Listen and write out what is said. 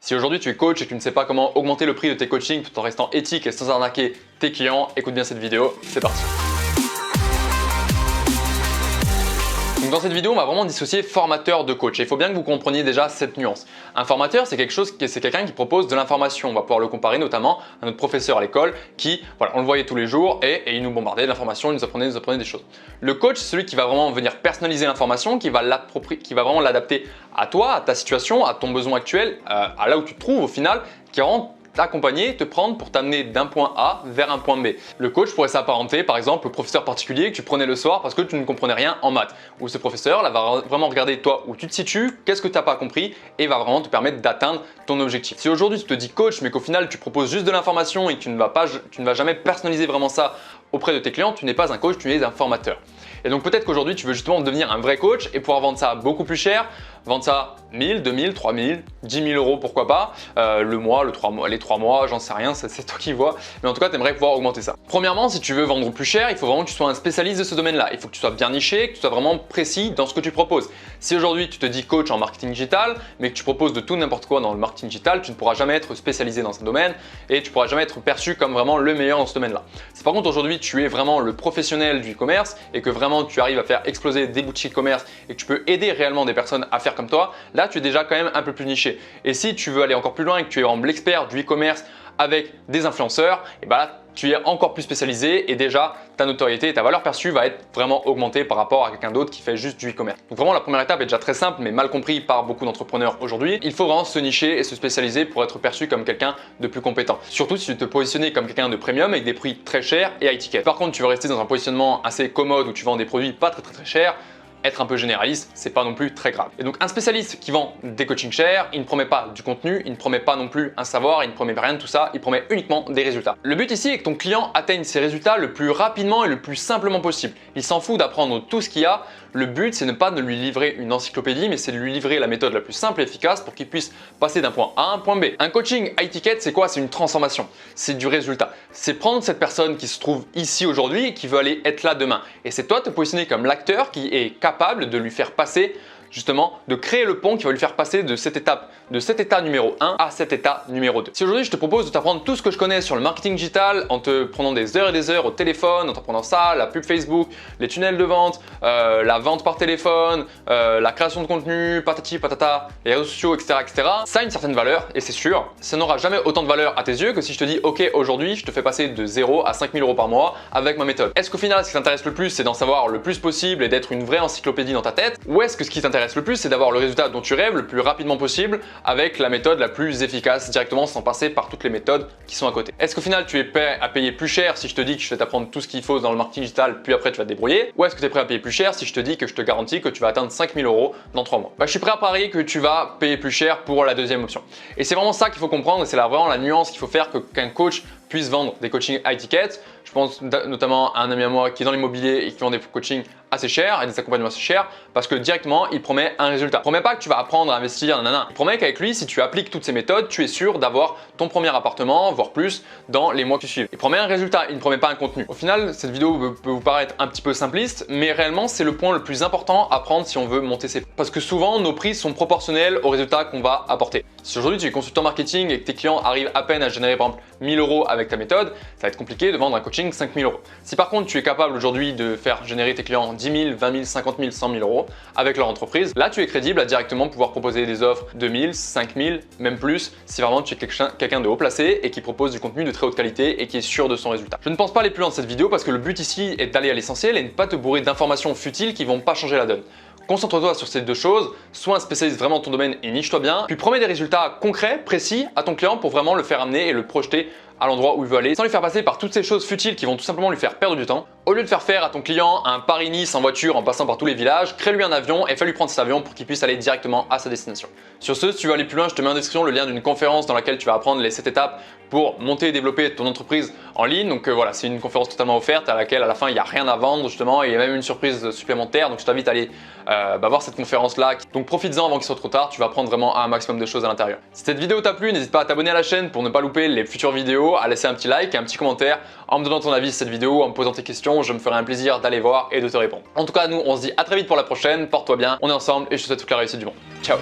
Si aujourd'hui tu es coach et que tu ne sais pas comment augmenter le prix de tes coachings tout en restant éthique et sans arnaquer tes clients, écoute bien cette vidéo, c'est parti. Donc dans cette vidéo, on va vraiment dissocier formateur de coach. Et il faut bien que vous compreniez déjà cette nuance. Un formateur, c'est quelqu'un qui propose de l'information. On va pouvoir le comparer notamment à notre professeur à l'école qui, voilà, on le voyait tous les jours et il nous bombardait d'informations, il nous apprenait des choses. Le coach, c'est celui qui va vraiment venir personnaliser l'information, qui va vraiment l'adapter à toi, à ta situation, à ton besoin actuel, à là où tu te trouves au final, qui va t'accompagner, te prendre pour t'amener d'un point A vers un point B. Le coach pourrait s'apparenter par exemple au professeur particulier que tu prenais le soir parce que tu ne comprenais rien en maths. Où ce professeur là, va vraiment regarder toi où tu te situes, qu'est-ce que tu n'as pas compris et va vraiment te permettre d'atteindre ton objectif. Si aujourd'hui tu te dis coach mais qu'au final tu proposes juste de l'information et que tu ne vas jamais personnaliser vraiment ça auprès de tes clients, tu n'es pas un coach, tu es un formateur. Et donc peut-être qu'aujourd'hui tu veux justement devenir un vrai coach et pouvoir vendre ça beaucoup plus cher, vendre ça 1000, 2000, 3000, 10 000 euros pourquoi pas, le mois, les 3 mois, j'en sais rien, c'est toi qui vois. Mais en tout cas, tu aimerais pouvoir augmenter ça. Premièrement, si tu veux vendre plus cher, il faut vraiment que tu sois un spécialiste de ce domaine-là. Il faut que tu sois bien niché, que tu sois vraiment précis dans ce que tu proposes. Si aujourd'hui tu te dis coach en marketing digital, mais que tu proposes de tout n'importe quoi dans le marketing digital, tu ne pourras jamais être spécialisé dans ce domaine et tu ne pourras jamais être perçu comme vraiment le meilleur dans ce domaine-là. Si par contre aujourd'hui tu es vraiment le professionnel du e-commerce et que vraiment tu arrives à faire exploser des boutiques e-commerce et que tu peux aider réellement des personnes à faire comme toi, là tu es déjà quand même un peu plus niché. Et si tu veux aller encore plus loin et que tu es vraiment l'expert du e-commerce avec des influenceurs, et ben là tu es encore plus spécialisé et déjà ta notoriété et ta valeur perçue va être vraiment augmentée par rapport à quelqu'un d'autre qui fait juste du e-commerce. Donc vraiment la première étape est déjà très simple mais mal compris par beaucoup d'entrepreneurs aujourd'hui. Il faut vraiment se nicher et se spécialiser pour être perçu comme quelqu'un de plus compétent. Surtout si tu te positionnes comme quelqu'un de premium avec des prix très chers et à étiquette. Par contre tu veux rester dans un positionnement assez commode où tu vends des produits pas très chers, être un peu généraliste, c'est pas non plus très grave. Et donc un spécialiste qui vend des coachings chers, il ne promet pas du contenu, il ne promet pas non plus un savoir, il ne promet rien de tout ça, il promet uniquement des résultats. Le but ici est que ton client atteigne ses résultats le plus rapidement et le plus simplement possible. Il s'en fout d'apprendre tout ce qu'il y a. Le but, c'est ne pas de lui livrer une encyclopédie, mais c'est de lui livrer la méthode la plus simple et efficace pour qu'il puisse passer d'un point A à un point B. Un coaching à étiquette, c'est quoi? C'est une transformation, c'est du résultat. C'est prendre cette personne qui se trouve ici aujourd'hui et qui veut aller être là demain. Et c'est toi te positionner comme l'acteur qui est capable de lui faire passer justement de créer le pont qui va lui faire passer de cette état numéro 1 à cet état numéro 2. Si aujourd'hui je te propose de t'apprendre tout ce que je connais sur le marketing digital en te prenant des heures et des heures au téléphone, en t'apprenant ça, la pub Facebook, les tunnels de vente, la vente par téléphone, la création de contenu, patati patata, les réseaux sociaux, etc., ça a une certaine valeur et c'est sûr, ça n'aura jamais autant de valeur à tes yeux que si je te dis ok aujourd'hui je te fais passer de 0 à 5 000 euros par mois avec ma méthode. Est-ce qu'au final ce qui t'intéresse le plus c'est d'en savoir le plus possible et d'être une vraie encyclopédie dans ta tête, ou est-ce que ce qui t'intéresse le plus, c'est d'avoir le résultat dont tu rêves le plus rapidement possible avec la méthode la plus efficace directement sans passer par toutes les méthodes qui sont à côté. Est-ce qu'au final tu es prêt à payer plus cher si je te dis que je vais t'apprendre tout ce qu'il faut dans le marketing digital puis après tu vas te débrouiller, ou est-ce que tu es prêt à payer plus cher si je te dis que je te garantis que tu vas atteindre 5 000 euros dans 3 mois? Je suis prêt à parier que tu vas payer plus cher pour la deuxième option. Et c'est vraiment ça qu'il faut comprendre et c'est vraiment la nuance qu'il faut faire qu'un coach puisse vendre des coachings à étiquette. Je pense notamment à un ami à moi qui est dans l'immobilier et qui vend des coachings assez chers et des accompagnements assez chers parce que directement il promet un résultat. Il ne promet pas que tu vas apprendre à investir, nanana. Il promet qu'avec lui, si tu appliques toutes ces méthodes, tu es sûr d'avoir ton premier appartement, voire plus, dans les mois qui suivent. Il promet un résultat, il ne promet pas un contenu. Au final, cette vidéo peut vous paraître un petit peu simpliste, mais réellement c'est le point le plus important à prendre si on veut monter ses prix. Parce que souvent nos prix sont proportionnels aux résultats qu'on va apporter. Si aujourd'hui tu es consultant marketing et que tes clients arrivent à peine à générer par exemple 1000 euros avec ta méthode, ça va être compliqué de vendre un coaching 5000 euros. Si par contre tu es capable aujourd'hui de faire générer tes clients 10 000, 20 000, 50 000, 100 000 euros avec leur entreprise, là tu es crédible à directement pouvoir proposer des offres de 1000, 5000, même plus si vraiment tu es quelqu'un de haut placé et qui propose du contenu de très haute qualité et qui est sûr de son résultat. Je ne pense pas aller plus loin dans cette vidéo parce que le but ici est d'aller à l'essentiel et ne pas te bourrer d'informations futiles qui vont pas changer la donne. Concentre-toi sur ces deux choses, sois un spécialiste vraiment dans ton domaine et niche-toi bien, puis promets des résultats concrets, précis à ton client pour vraiment le faire amener et le projeter à l'endroit où il veut aller, sans lui faire passer par toutes ces choses futiles qui vont tout simplement lui faire perdre du temps. Au lieu de faire faire à ton client un Paris-Nice en voiture en passant par tous les villages, crée-lui un avion et fais-lui prendre cet avion pour qu'il puisse aller directement à sa destination. Sur ce, si tu veux aller plus loin, je te mets en description le lien d'une conférence dans laquelle tu vas apprendre les 7 étapes pour monter et développer ton entreprise en ligne. Donc voilà, c'est une conférence totalement offerte à laquelle à la fin il n'y a rien à vendre justement et il y a même une surprise supplémentaire. Donc je t'invite à aller voir cette conférence là. Donc profites-en avant qu'il soit trop tard, tu vas apprendre vraiment un maximum de choses à l'intérieur. Si cette vidéo t'a plu, n'hésite pas à t'abonner à la chaîne pour ne pas louper les futures vidéos, à laisser un petit like et un petit commentaire en me donnant ton avis sur cette vidéo, en me posant tes questions. Je me ferai un plaisir d'aller voir et de te répondre. En tout cas, nous on se dit à très vite pour la prochaine, porte-toi bien, on est ensemble et je te souhaite toute la réussite du monde. Ciao!